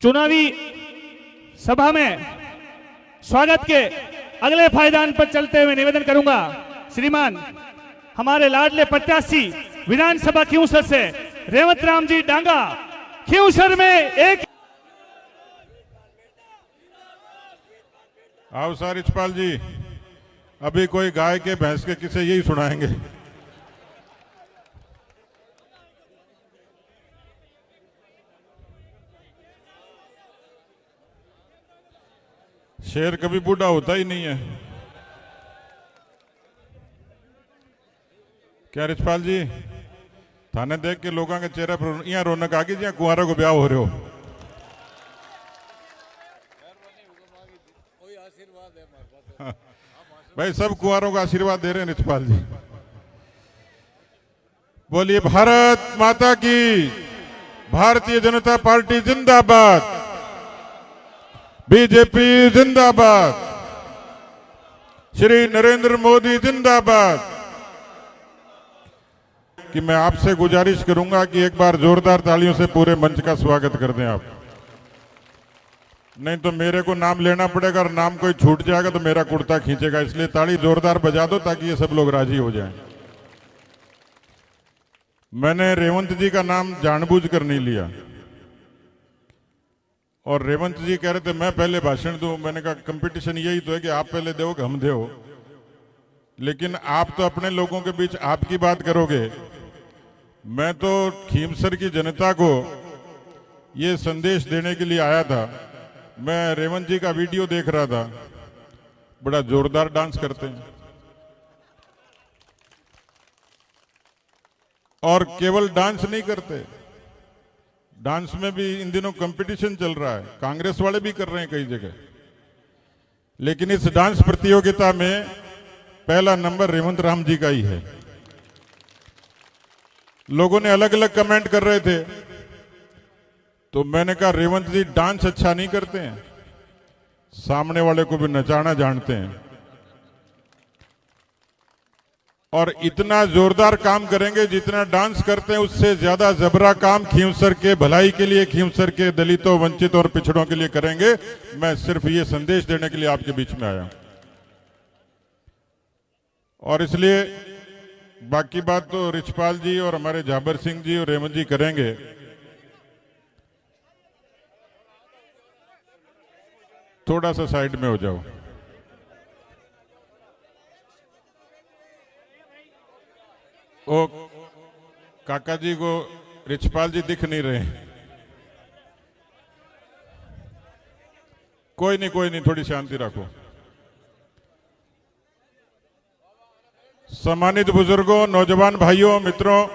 चुनावी सभा में स्वागत के अगले पायदान पर चलते हुए निवेदन करूंगा। श्रीमान हमारे लाडले प्रत्याशी विधानसभा खींवसर से रेवत राम जी डांगा, खींवसर में एक आओ सर रिचपाल जी, अभी कोई गाय के भैंस के किसे यही सुनाएंगे। शेर कभी बूढ़ा होता ही नहीं है। क्या रिचपाल जी, थाने देख के लोगों के चेहरे पर यहाँ रौनक आ गई जी, कुंवारों को ब्याह हो रहे हो। भाई सब कुंवारों का आशीर्वाद दे रहे हैं रिचपाल जी। बोलिए भारत माता की, भारतीय जनता पार्टी जिंदाबाद, बीजेपी जिंदाबाद, श्री नरेंद्र मोदी जिंदाबाद। कि मैं आपसे गुजारिश करूंगा कि एक बार जोरदार तालियों से पूरे मंच का स्वागत कर दें आप, नहीं तो मेरे को नाम लेना पड़ेगा और नाम कोई छूट जाएगा तो मेरा कुर्ता खींचेगा। इसलिए ताली जोरदार बजा दो ताकि ये सब लोग राजी हो जाएं। मैंने रेवंत जी का नाम जानबूझकर नहीं लिया और रेवंत जी कह रहे थे मैं पहले भाषण दूं। मैंने कहा कंपटीशन यही तो है कि आप पहले दो कि हम दो, लेकिन आप तो अपने लोगों के बीच आपकी बात करोगे। मैं तो खीमसर की जनता को ये संदेश देने के लिए आया था। मैं रेवंत जी का वीडियो देख रहा था, बड़ा जोरदार डांस करते हैं और केवल डांस नहीं करते, डांस में भी इन दिनों कंपटीशन चल रहा है, कांग्रेस वाले भी कर रहे हैं कई जगह। लेकिन इस डांस प्रतियोगिता में पहला नंबर रेवंत राम जी का ही है। लोगों ने अलग अलग कमेंट कर रहे थे, तो मैंने कहा रेवंत जी डांस अच्छा नहीं करते हैं, सामने वाले को भी नचाना जानते हैं और इतना जोरदार काम करेंगे जितना डांस करते हैं उससे ज्यादा जबरा काम खींवसर के भलाई के लिए, खींवसर के दलितों, वंचितों और पिछड़ों के लिए करेंगे। मैं सिर्फ ये संदेश देने के लिए आपके बीच में आया और इसलिए बाकी बात तो रिचपाल जी और हमारे झाबर सिंह जी और रेवंत जी करेंगे। थोड़ा सा साइड में हो जाओ। ओ काका जी को रिचपाल जी दिख नहीं रहे। कोई नहीं, थोड़ी शांति रखो। सम्मानित बुजुर्गों, नौजवान भाइयों, मित्रों,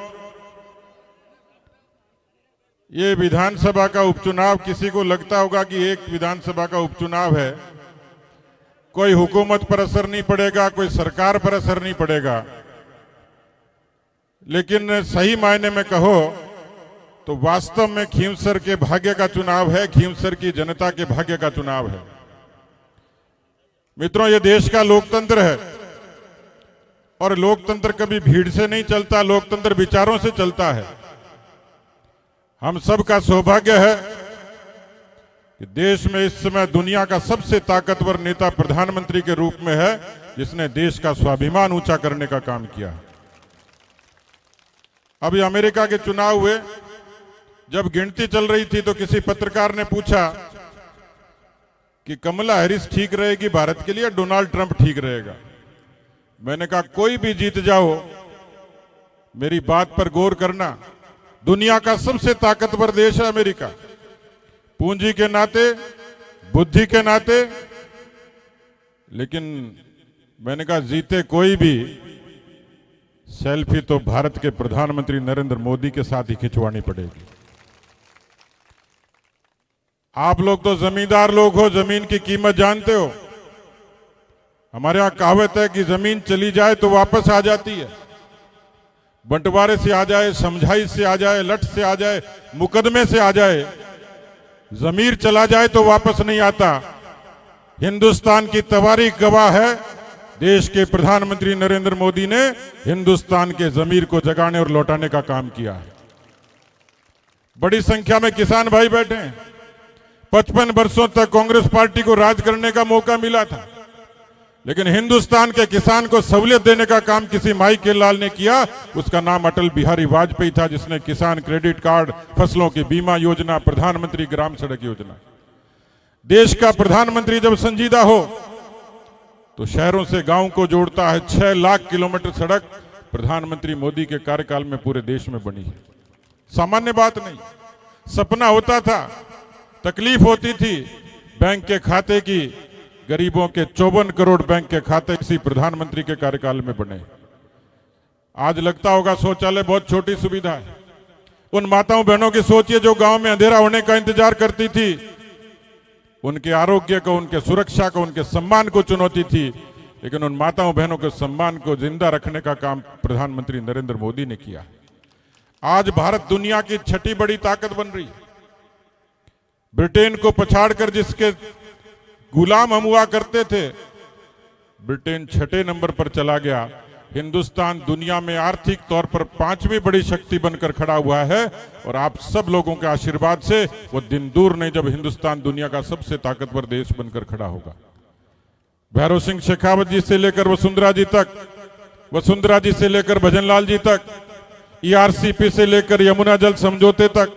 ये विधानसभा का उपचुनाव, किसी को लगता होगा कि एक विधानसभा का उपचुनाव है, कोई हुकूमत पर असर नहीं पड़ेगा, कोई सरकार पर असर नहीं पड़ेगा। लेकिन सही मायने में कहो तो वास्तव में खींवसर के भाग्य का चुनाव है, खींवसर की जनता के भाग्य का चुनाव है। मित्रों, ये देश का लोकतंत्र है और लोकतंत्र कभी भीड़ से नहीं चलता, लोकतंत्र विचारों से चलता है। हम सब का सौभाग्य है कि देश में इस समय दुनिया का सबसे ताकतवर नेता प्रधानमंत्री के रूप में है, जिसने देश का स्वाभिमान ऊंचा करने का काम किया। अभी अमेरिका के चुनाव हुए, जब गिनती चल रही थी तो किसी पत्रकार ने पूछा कि कमला हैरिस ठीक रहेगी भारत के लिए, डोनाल्ड ट्रंप ठीक रहेगा। मैंने कहा कोई भी जीत जाओ, मेरी बात पर गौर करना, दुनिया का सबसे ताकतवर देश है अमेरिका, पूंजी के नाते, बुद्धि के नाते। लेकिन मैंने कहा जीते कोई भी, सेल्फी तो भारत के प्रधानमंत्री नरेंद्र मोदी के साथ ही खिंचवानी पड़ेगी। आप लोग तो जमींदार लोग हो, जमीन की कीमत जानते हो। हमारे यहां कहावत है कि जमीन चली जाए तो वापस आ जाती है, बंटवारे से आ जाए, समझाई से आ जाए, लठ से आ जाए, मुकदमे से आ जाए, जमीर चला जाए तो वापस नहीं आता। हिंदुस्तान की तवारीख गवाह है, देश के प्रधानमंत्री नरेंद्र मोदी ने हिंदुस्तान के जमीर को जगाने और लौटाने का काम किया है। बड़ी संख्या में किसान भाई बैठे हैं, 55 वर्षों तक कांग्रेस पार्टी को राज करने का मौका मिला था, लेकिन हिंदुस्तान के किसान को सहूलियत देने का काम किसी माई के लाल ने किया। उसका नाम अटल बिहारी वाजपेयी था, जिसने किसान क्रेडिट कार्ड, फसलों की बीमा योजना, प्रधानमंत्री ग्राम सड़क योजना। देश का प्रधानमंत्री जब संजीदा हो तो शहरों से गांव को जोड़ता है। 6 लाख किलोमीटर सड़क प्रधानमंत्री मोदी के कार्यकाल में पूरे देश में बनी है। सामान्य बात नहीं, सपना होता था, तकलीफ होती थी। बैंक के खाते की, गरीबों के 54 करोड़ बैंक के खाते इसी प्रधानमंत्री के कार्यकाल में बने। आज लगता होगा शौचालय बहुत छोटी सुविधा है। उन माताओं बहनों की सोचिए जो गांव में अंधेरा होने का इंतजार करती थी, उनके आरोग्य को, उनके सुरक्षा को, उनके सम्मान को चुनौती थी, लेकिन उन माताओं बहनों के सम्मान को जिंदा रखने का काम प्रधानमंत्री नरेंद्र मोदी ने किया। आज भारत दुनिया की 6ठी बड़ी ताकत बन रही है। ब्रिटेन को पछाड़कर जिसके गुलाम हम हुआ करते थे, ब्रिटेन 6ठे नंबर पर चला गया। हिंदुस्तान दुनिया में आर्थिक तौर पर 5वीं बड़ी शक्ति बनकर खड़ा हुआ है, और आप सब लोगों के आशीर्वाद से वो दिन दूर नहीं जब हिंदुस्तान दुनिया का सबसे ताकतवर देश बनकर खड़ा होगा। भैरव सिंह शेखावत जी से लेकर वसुंधरा जी तक, वसुंधरा जी से लेकर भजनलाल जी तक, ईआरसीपी से लेकर यमुना जल समझौते तक,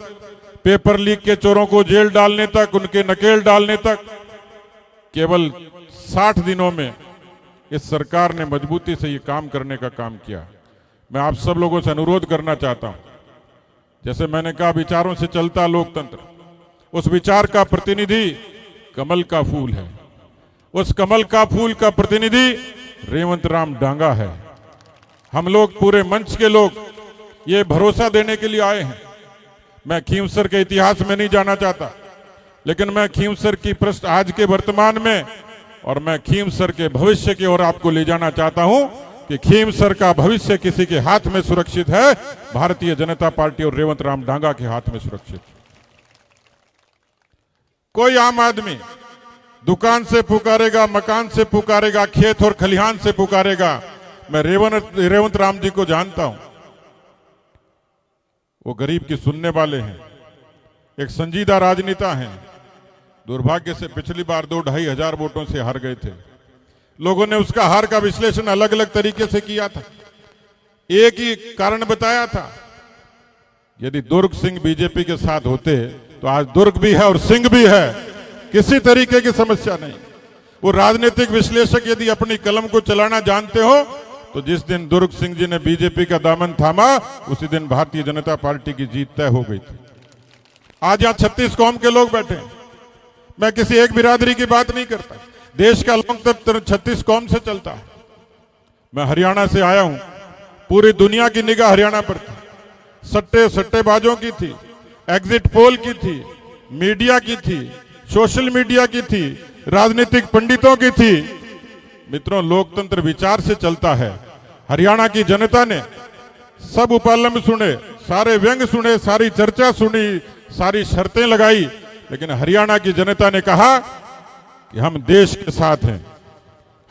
पेपर लीक के चोरों को जेल डालने तक, उनके नकेल डालने तक, केवल 60 दिनों में इस सरकार ने मजबूती से ये काम करने का काम किया। मैं आप सब लोगों से अनुरोध करना चाहता हूं, जैसे मैंने कहा विचारों से चलता लोकतंत्र, उस विचार का प्रतिनिधि कमल का फूल है। उस कमल का फूल का प्रतिनिधि रेवंत राम डांगा है। हम लोग पूरे मंच के लोग ये भरोसा देने के लिए आए हैं। मैं खींवसर के इतिहास में नहीं जाना चाहता, लेकिन मैं खींवसर की पृष्ठ आज के वर्तमान में और मैं खींवसर के भविष्य की ओर आपको ले जाना चाहता हूं कि खींवसर का भविष्य किसी के हाथ में सुरक्षित है, भारतीय जनता पार्टी और रेवंत राम डांगा के हाथ में सुरक्षित। कोई आम आदमी दुकान से पुकारेगा, मकान से पुकारेगा, खेत और खलिहान से पुकारेगा। मैं रेवंत राम जी को जानता हूं, वो गरीब की सुनने वाले हैं, एक संजीदा राजनेता हैं। दुर्भाग्य से पिछली बार 2-2.5 हजार वोटों से हार गए थे। लोगों ने उसका हार का विश्लेषण अलग अलग तरीके से किया था। एक ही कारण बताया था, यदि दुर्ग सिंह बीजेपी के साथ होते तो आज दुर्ग भी है और सिंह भी है, किसी तरीके की समस्या नहीं। वो राजनीतिक विश्लेषक यदि अपनी कलम को चलाना जानते हो तो जिस दिन दुर्ग सिंह जी ने बीजेपी का दामन थामा, उसी दिन भारतीय जनता पार्टी की जीत तय हो गई थी। आज यहां 36 कौम के लोग बैठे हैं। मैं किसी एक बिरादरी की बात नहीं करता, देश का लोकतंत्र 36 कौम से चलता है। मैं हरियाणा से आया हूं, पूरी दुनिया की निगाह हरियाणा पर थी। सट्टेबाजों की थी, एग्जिट पोल की थी, मीडिया की थी, सोशल मीडिया की थी, राजनीतिक पंडितों की थी। मित्रों, लोकतंत्र विचार से चलता है। हरियाणा की जनता ने सब उपलम्ब सुने, सारे व्यंग सुने, सारी चर्चा सुनी, सारी शर्तें लगाई, लेकिन हरियाणा की जनता ने कहा कि हम देश के साथ हैं,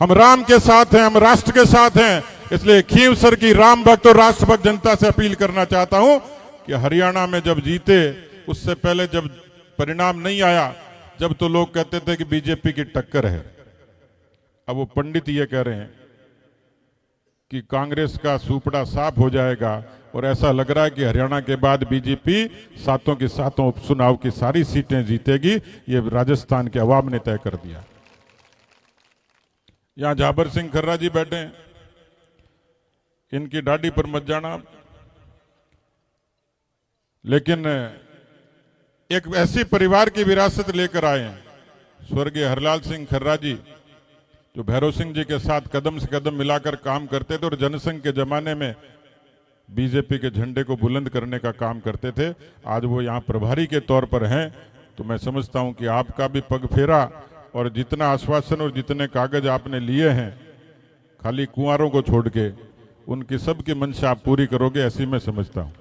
हम राम के साथ हैं, हम राष्ट्र के साथ हैं। इसलिए खींवसर की राम भक्त और राष्ट्रभक्त जनता से अपील करना चाहता हूं कि हरियाणा में जब जीते, उससे पहले जब परिणाम नहीं आया, जब तो लोग कहते थे कि बीजेपी की टक्कर है। अब वो पंडित ये कह रहे हैं कि कांग्रेस का सुपड़ा साफ हो जाएगा, और ऐसा लग रहा है कि हरियाणा के बाद बीजेपी 7 की 7 उपचुनाव की सारी सीटें जीतेगी। ये राजस्थान के अवाम ने तय कर दिया। यहां जाबर सिंह खर्रा जी बैठे हैं, इनकी दाढ़ी पर मत जाना, लेकिन एक ऐसी परिवार की विरासत लेकर आए हैं। स्वर्गीय हरलाल सिंह खर्रा जी, जो भैरव सिंह जी के साथ कदम से कदम मिलाकर काम करते थे और जनसंघ के जमाने में बीजेपी के झंडे को बुलंद करने का काम करते थे, आज वो यहाँ प्रभारी के तौर पर हैं। तो मैं समझता हूं कि आपका भी पग फेरा और जितना आश्वासन और जितने कागज आपने लिए हैं, खाली कुंवारों को छोड़ के, उनकी सबकी मंशा आप पूरी करोगे, ऐसी मैं समझता हूं।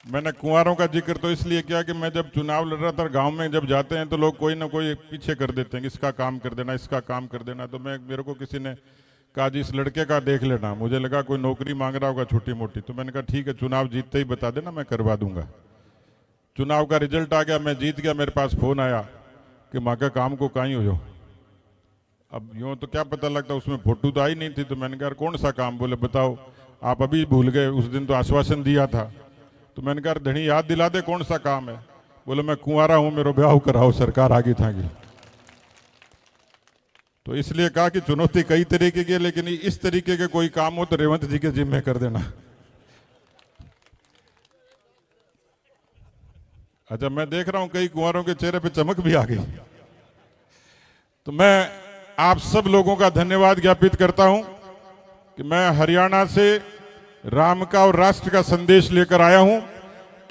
मैंने कुंवारों का जिक्र तो इसलिए किया कि मैं जब चुनाव लड़ रहा था, गांव में जब जाते हैं तो लोग कोई ना कोई पीछे कर देते हैं, इसका काम कर देना, इसका काम कर देना। तो मेरे को किसी ने कहा जी इस लड़के का देख लेना, मुझे लगा कोई नौकरी मांग रहा होगा छोटी मोटी, तो मैंने कहा ठीक है, चुनाव जीतते ही बता देना, मैं करवा दूंगा। चुनाव का रिजल्ट आ गया, मैं जीत गया, मेरे पास फोन आया कि माँ का काम को कहीं हो। अब यूं तो क्या पता लगता, उसमें फोटो तो आई नहीं थी। तो मैंने कहा कौन सा काम? बोले बताओ। आप अभी भूल गए, उस दिन तो आश्वासन दिया था। तो मैंने कहा धनी याद दिला दे कौन सा काम है। बोले मैं कुंवारा हूं, मेरा ब्याह कराओ, सरकार आगे थागी। तो इसलिए कहा कि चुनौती कई तरीके की, लेकिन इस तरीके के कोई काम हो तो रेवंत जी के जिम्मे कर देना। अच्छा, मैं देख रहा हूं कई कुंवारों के चेहरे पे चमक भी आ गई। तो मैं आप सब लोगों का धन्यवाद ज्ञापित करता हूं कि मैं हरियाणा से राम का और राष्ट्र का संदेश लेकर आया हूं।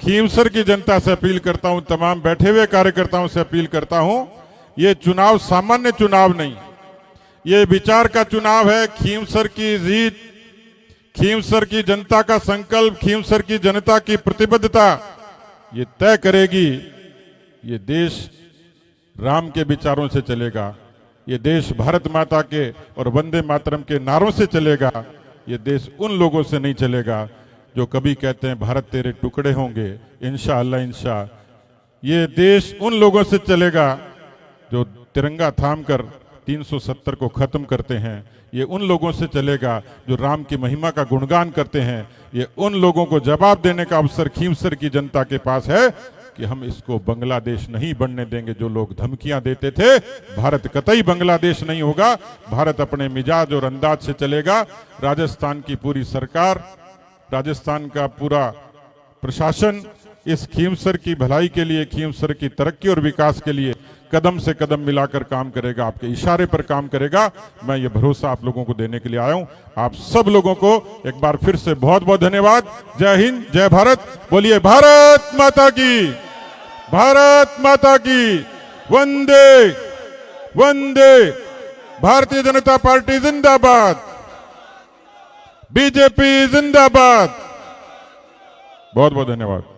खींवसर की जनता से अपील करता हूं, तमाम बैठे हुए कार्यकर्ताओं से अपील करता हूं, ये चुनाव सामान्य चुनाव नहीं, ये विचार का चुनाव है। खींवसर की जीत, खींवसर की जनता का संकल्प, खींवसर की जनता की प्रतिबद्धता ये तय करेगी ये देश राम के विचारों से चलेगा, ये देश भारत माता के और वंदे मातरम के नारों से चलेगा। ये देश उन लोगों से नहीं चलेगा जो कभी कहते हैं भारत तेरे टुकड़े होंगे, इंशाअल्लाह इंशा। ये देश उन लोगों से चलेगा जो तिरंगा थामकर 370 को खत्म करते हैं। ये उन लोगों से चलेगा जो राम की महिमा का गुणगान करते हैं। ये उन लोगों को जवाब देने का अवसर खींवसर की जनता के पास है कि हम इसको बांग्लादेश नहीं बनने देंगे। जो लोग धमकियां देते थे, भारत कतई बांग्लादेश नहीं होगा, भारत अपने मिजाज और अंदाज से चलेगा। राजस्थान की पूरी सरकार, राजस्थान का पूरा प्रशासन इस खींवसर की भलाई के लिए, खींवसर की तरक्की और विकास के लिए कदम से कदम मिलाकर काम करेगा, आपके इशारे पर काम करेगा। मैं ये भरोसा आप लोगों को देने के लिए आया हूं। आप सब लोगों को एक बार फिर से बहुत बहुत धन्यवाद। जय हिंद, जय भारत। बोलिए भारत माता की, भारत माता की, वंदे वंदे। भारतीय जनता पार्टी जिंदाबाद, बीजेपी जिंदाबाद। बहुत बहुत धन्यवाद।